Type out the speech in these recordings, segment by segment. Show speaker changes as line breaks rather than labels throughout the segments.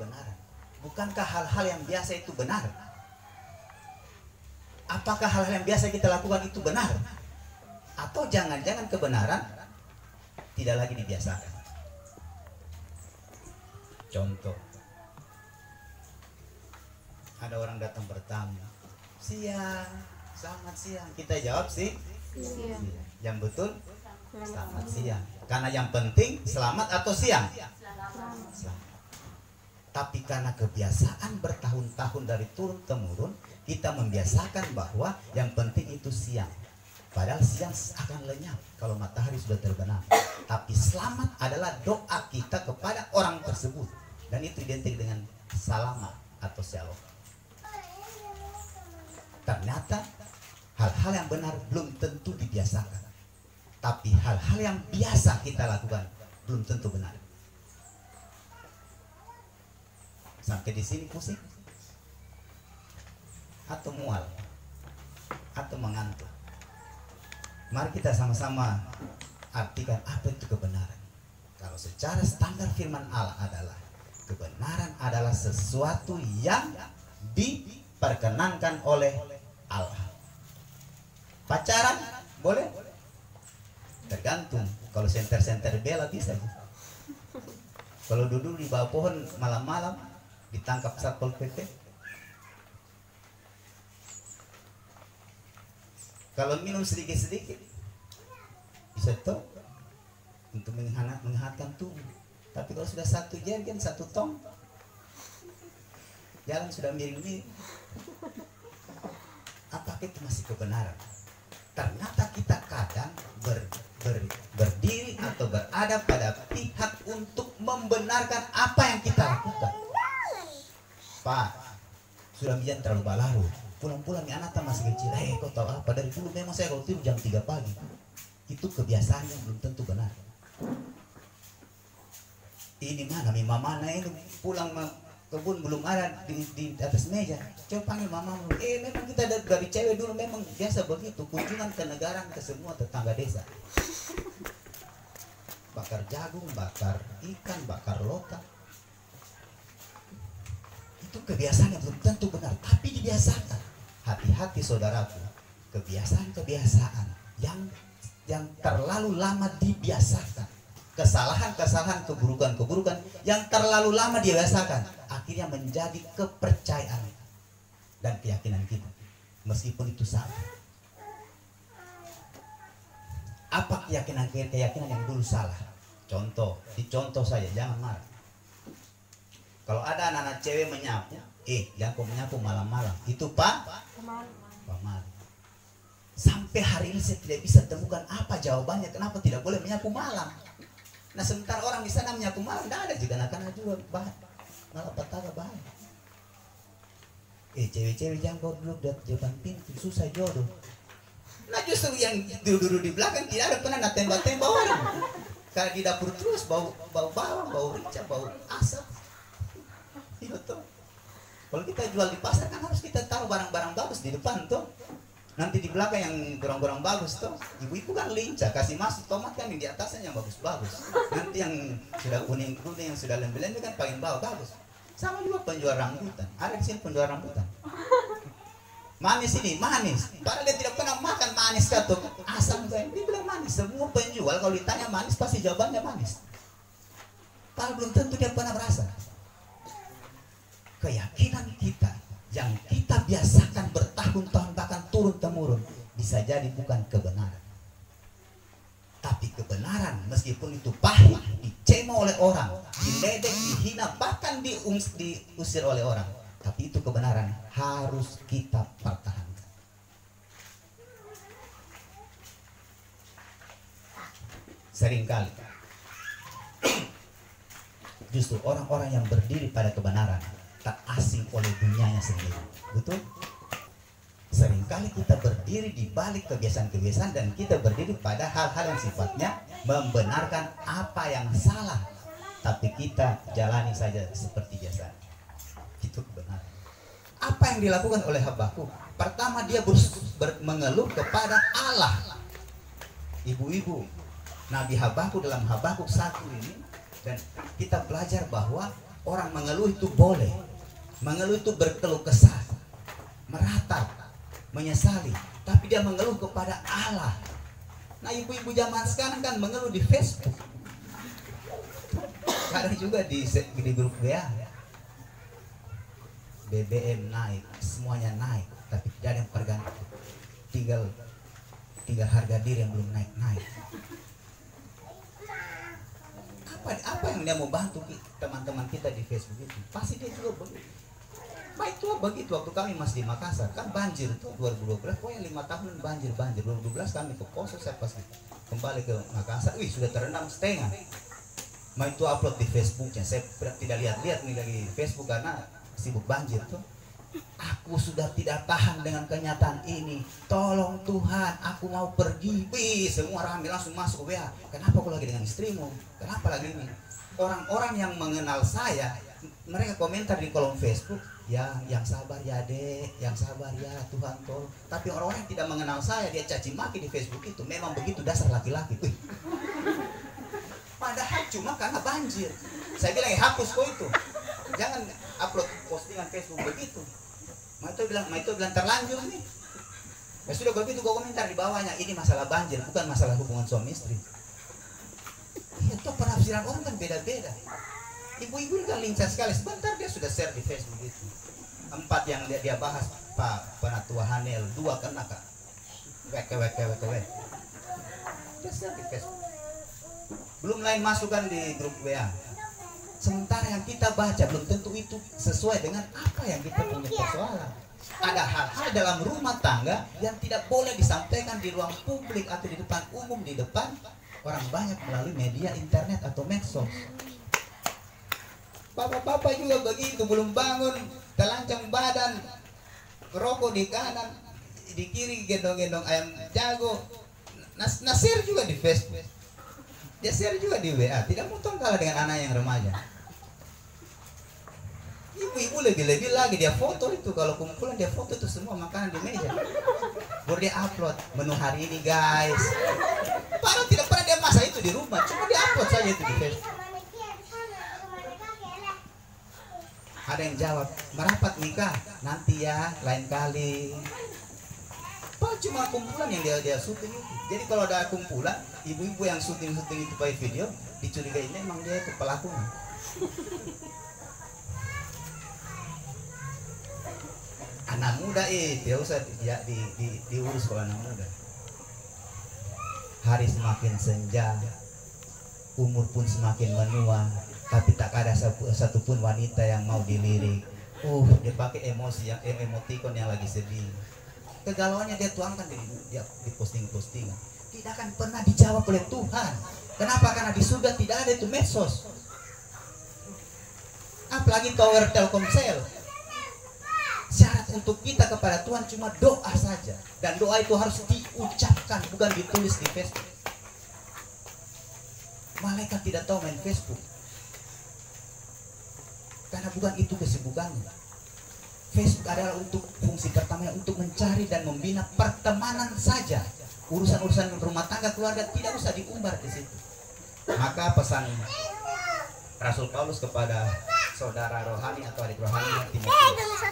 kebenaran. Bukankah hal-hal yang biasa itu benar? Apakah hal-hal yang biasa kita lakukan itu benar? Atau jangan-jangan kebenaran tidak lagi dibiasakan? Contoh, ada orang datang bertamu, siang, selamat siang. Kita jawab sih, siang. Yang betul, selamat siang. Karena yang penting selamat atau siang? Selamat. Tapi karena kebiasaan bertahun-tahun dari turun-temurun, kita membiasakan bahwa yang penting itu siang. Padahal siang akan lenyap kalau matahari sudah terbenam. Tapi selamat adalah doa kita kepada orang tersebut. Dan itu identik dengan salamat atau shalom. Ternyata hal-hal yang benar belum tentu dibiasakan. Tapi hal-hal yang biasa kita lakukan belum tentu benar. Sampai di sini pusing? Atau mual? Atau mengantuk? Mari kita sama-sama artikan apa itu kebenaran. Kalau secara standar firman Allah adalah kebenaran adalah sesuatu yang diperkenankan oleh Allah. Pacaran boleh? Tergantung. Kalau senter-senter bela bisa. Kalau duduk di bawah pohon malam-malam ditangkap Satpol PP. Kalau minum sedikit-sedikit bisa toh untuk menghangatkan tubuh. Tapi kalau sudah satu jerigen, satu tong, jalan sudah miring-miring. Apakah itu masih kebenaran? Ternyata kita kadang berdiri atau berada pada pihak untuk membenarkan apa yang kita lakukan. Pak, sudah mijan terlalu balaru. Pulang-pulang anak masih kecil. Kau tahu apa? Dari dulu memang saya kalau tidur jam 3 pagi. Itu kebiasaan yang belum tentu benar. Ini mana mama ini pulang kebun belum ada di atas meja. Coba panggil mamamu. Memang kita dari cewek dulu memang biasa begitu. Kunjungan ke negara ke semua tetangga desa. Bakar jagung, bakar ikan, bakar lokal. Itu kebiasaan yang belum tentu benar, tapi dibiasakan. Hati-hati saudaraku, kebiasaan-kebiasaan yang terlalu lama dibiasakan, kesalahan-kesalahan, keburukan-keburukan yang terlalu lama dibiasakan, akhirnya menjadi kepercayaan dan keyakinan kita, meskipun itu salah. Apa keyakinan yang dulu salah? Dicontoh saja, jangan marah. Kalau ada anak-anak cewek menyapu, jangan kau menyapu malam-malam. Itu pamali. Sampai hari ini saya tidak bisa temukan apa jawabannya. Kenapa tidak boleh menyapu malam? Nah sementara orang di sana menyapu malam, tidak ada juga anak-anak juga malah petaka bahaya. Cewek-cewek jangan kau duduk di depan pintu, susah jodoh. Nah justru yang duduk di belakang tidak ada pernah tembak-tembak orang. Karena di dapur terus bau bawang, bau rica, bau asap. Kalau kita jual di pasar kan harus kita taruh barang-barang bagus di depan tuh. Nanti di belakang yang kurang-kurang bagus tuh. Ibu-ibu kan lincah kasih masuk tomat kan yang di atasnya yang bagus-bagus. Nanti yang sudah kuning-kuning yang sudah lembek-lembek kan paling bawah bagus. Sama juga penjual rambutan. Ada di sini penjual rambutan. Manis ini, manis. Padahal dia tidak pernah makan manis kata asam saya. Dia bilang manis. Semua penjual kalau ditanya manis pasti jawabannya manis. Padahal belum tentu dia pernah merasa. Keyakinan kita yang kita biasakan bertahun-tahun bahkan turun-temurun bisa jadi bukan kebenaran. Tapi kebenaran meskipun itu pahit, dicemooh oleh orang, diledek, dihina, bahkan diusir oleh orang. Tapi itu kebenaran harus kita pertahankan. Seringkali justru orang-orang yang berdiri pada kebenaran tak asing oleh dunianya sendiri. Betul? Seringkali kita berdiri di balik kebiasaan-kebiasaan dan kita berdiri pada hal-hal yang sifatnya membenarkan apa yang salah, tapi kita jalani saja seperti biasa. Itu kebenaran. Apa yang dilakukan oleh Habakuk? Pertama dia mengeluh kepada Allah. Ibu-ibu, Nabi Habakuk dalam Habakuk 1 ini, dan kita belajar bahwa Orang mengeluh itu boleh. Mengeluh itu berkeluh kesah, meratap, menyesali. Tapi dia mengeluh kepada Allah. Nah, ibu-ibu zaman sekarang kan mengeluh di Facebook. Kadang juga di grup WA. BBM naik, semuanya naik, tapi tidak ada yang tergantung. Tinggal harga diri yang belum naik-naik. Apa yang dia mau bantu teman-teman kita di Facebook itu? Pasti dia juga begitu. Baik tua begitu. Waktu kami masih di Makassar kan banjir tuh 2012, pokoknya 5 tahun banjir. 2012 kami ke Poso, saya pas kembali ke Makassar, sudah terendam setengah. Mau itu upload di Facebooknya, saya tidak lihat nih lagi Facebook karena sibuk banjir tuh. Aku sudah tidak tahan dengan kenyataan ini. Tolong Tuhan, aku mau pergi. Semua ramai langsung masuk ke WA. Kenapa aku lagi dengan istrimu? Kenapa lagi ini? Orang-orang yang mengenal saya, mereka komentar di kolom Facebook, ya, yang sabar ya dek, yang sabar ya Tuhan tolong. Tapi orang-orang yang tidak mengenal saya, dia caci maki di Facebook itu. Memang begitu dasar laki-laki. Padahal cuma karena banjir. Saya bilang hapus kok itu. Jangan upload postingan Facebook begitu. Itu bilang terlanjur nih. Ya sudah begitu gua komentar di bawahnya, ini masalah banjir, bukan masalah hubungan suami istri. Ya toh penafsiran orang kan beda-beda. Ibu-ibu kan lincah sekali. Sebentar dia sudah share di Facebook itu. 4 yang dia bahas, Pak Penatua Hanel, 2 kena Kak. Wek. Dia share di Facebook. Belum lain masukan di grup WA. Sementara yang kita baca belum tentu itu sesuai dengan apa yang kita punya persoalan. Ada hal-hal dalam rumah tangga yang tidak boleh disampaikan di ruang publik atau di depan umum, di depan orang banyak melalui media internet atau medsos. Bapak-bapak juga begitu, belum bangun, telancang badan, rokok di kanan, di kiri gendong-gendong ayam jago. Share juga di Facebook. Dia share juga di WA, tidak mungkin kalah dengan anak yang remaja. Ibu-ibu lebih-lebih lagi, dia foto itu, kalau kumpulan dia foto itu semua makanan di meja. Baru dia upload menu hari ini guys. Padahal tidak pernah dia masak itu di rumah, cuma dia upload saja itu di Facebook. Ada yang jawab, merapat nikah nanti ya, lain kali. Padahal cuma kumpulan yang dia syuting itu. Jadi kalau ada kumpulan, ibu-ibu yang syuting itu pakai video, dicurigai memang dia itu pelakunya. Anak muda dia usah diurus kalau anak muda. Hari semakin senja, umur pun semakin menua, tapi tak ada satupun wanita yang mau dilirik. Dia pakai emosi yang emoticon yang lagi sedih. Kegalauannya dia tuangkan di posting-postingan. Tidak akan pernah dijawab oleh Tuhan. Kenapa? Karena di surga tidak ada itu medsos. Apalagi tower Telkomsel. Syarat untuk kita kepada Tuhan cuma doa saja. Dan doa itu harus diucapkan, bukan ditulis di Facebook. Malaikat tidak tahu main Facebook. Karena bukan itu kesibukannya. Facebook adalah untuk fungsi pertamanya untuk mencari dan membina pertemanan saja. Urusan-urusan rumah tangga keluarga tidak usah diumbar di situ. Maka pesan Rasul Paulus kepada saudara rohani atau adik rohani Timotius,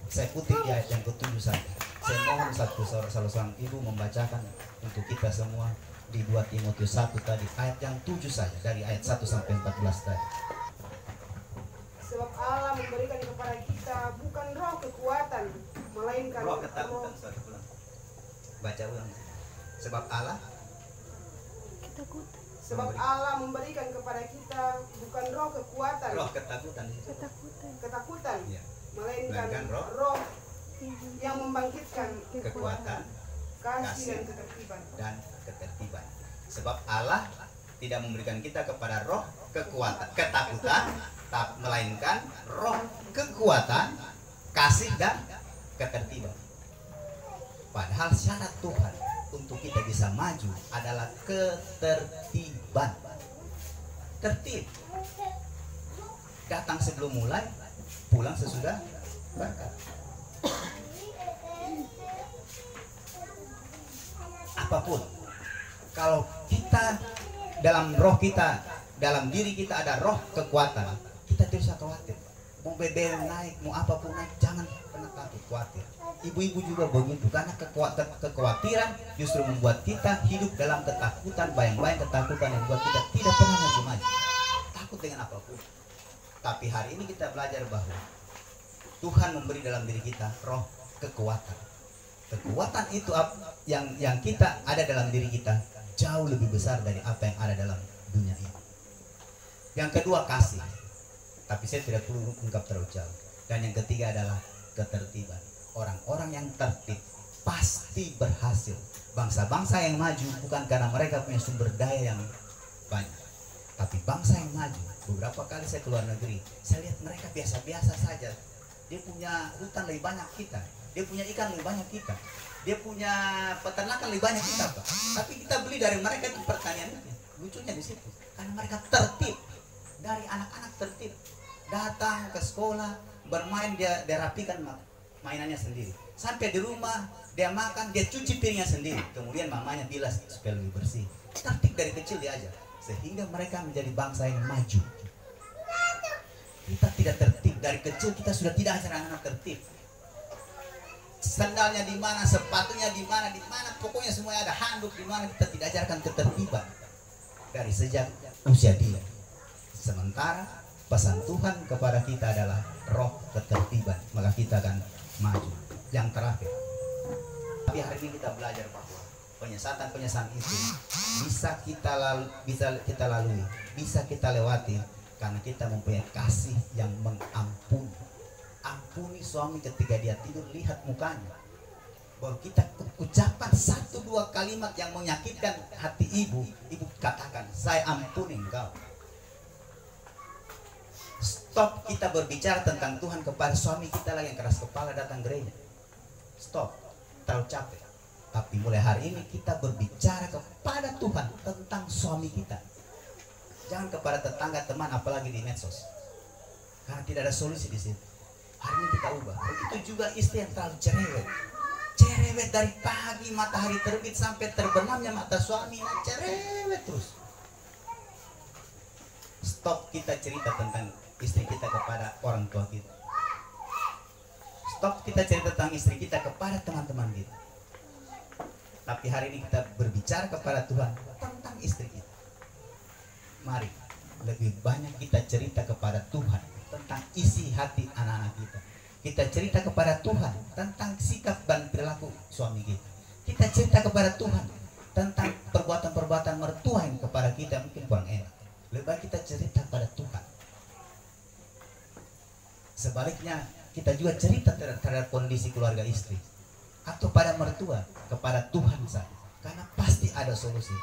saya kutip di ayat yang ke-7 saja. Saya mohon salah seorang ibu membacakan untuk kita semua di 2 Timotius 1 tadi, ayat yang 7 saja, dari ayat 1 sampai 14 tadi.
Sebab Allah memberikan kepada kita bukan roh kekuatan, melainkan
roh ketakutan. Baca ulang. Sebab Allah memberikan kepada kita bukan roh kekuatan, roh ketakutan, ya. Melainkan roh yang membangkitkan kekuatan, kasih dan ketertiban. Sebab Allah tidak memberikan kita kepada roh ketakutan, melainkan roh kekuatan, kasih dan ketertiban. Padahal syarat Tuhan untuk kita bisa maju adalah ketertiban. Tertib. Datang sebelum mulai, pulang sesudah berangkat. Apapun, kalau kita dalam roh kita dalam diri kita ada roh kekuatan, kita tidak usah khawatir. Mau BBM naik, mau apapun naik, jangan pernah takut, khawatir. Ibu-ibu juga begitu, karena kekhawatiran justru membuat kita hidup dalam ketakutan, bayang-bayang ketakutan yang membuat kita tidak pernah maju-maju. Takut dengan apapun. Tapi hari ini kita belajar bahwa Tuhan memberi dalam diri kita roh kekuatan. Kekuatan itu yang kita ada dalam diri kita jauh lebih besar dari apa yang ada dalam dunia ini. Yang kedua, kasih. Tapi saya tidak perlu ungkap terlalu jauh. Dan yang ketiga adalah ketertiban. Orang-orang yang tertib pasti berhasil. Bangsa-bangsa yang maju bukan karena mereka punya sumber daya yang banyak, tapi bangsa yang maju. Beberapa kali saya keluar negeri, saya lihat mereka biasa-biasa saja. Dia punya hutan lebih banyak kita, dia punya ikan lebih banyak kita, dia punya peternakan lebih banyak kita, Pak. Tapi kita beli dari mereka itu pertanian. Lucunya di situ, karena mereka tertib. Dari anak-anak tertib, datang ke sekolah, bermain, dia rapikan mainannya sendiri. Sampai di rumah dia makan, dia cuci piringnya sendiri. Kemudian mamanya bilas supaya lebih bersih. Tertib dari kecil diajar, sehingga mereka menjadi bangsa yang maju. Kita tidak tertib dari kecil, kita sudah tidak ajar anak-anak tertib. Sandalnya di mana, sepatunya di mana, pokoknya semuanya ada, handuk di mana. Kita tidak ajarkan ketertiban dari sejak usia dia. Sementara pesan Tuhan kepada kita adalah roh ketertiban, maka kita akan maju. Yang terakhir, tapi hari ini kita belajar bahwa penyesatan itu bisa kita lalui, bisa kita lewati karena kita mempunyai kasih yang mengampuni. Ampuni suami ketika dia tidur, lihat mukanya. Baru kita ucapan 1-2 kalimat yang menyakitkan hati ibu katakan, saya ampuni engkau. Stop kita berbicara tentang Tuhan kepada suami kita lagi yang keras kepala datang gereja. Stop, terlalu capek. Tapi mulai hari ini kita berbicara kepada Tuhan tentang suami kita. Jangan kepada tetangga, teman, apalagi di medsos. Karena tidak ada solusi di situ. Hari ini kita ubah. Begitu juga istri yang terlalu cerewet. Cerewet dari pagi matahari terbit sampai terbenamnya mata suami, cerewet terus. Stop kita cerita tentang istri kita kepada orang tua kita. Stop kita cerita tentang istri kita kepada teman-teman kita. Tapi hari ini kita berbicara kepada Tuhan tentang istri kita. Mari lebih banyak kita cerita kepada Tuhan tentang isi hati anak-anak kita. Kita cerita kepada Tuhan tentang sikap dan perilaku suami kita. Kita cerita kepada Tuhan tentang perbuatan-perbuatan mertua yang kepada kita mungkin kurang enak. Lebih baik kita cerita pada Tuhan. Sebaliknya kita juga cerita terhadap kondisi keluarga istri atau pada mertua kepada Tuhan saja, karena pasti ada solusi.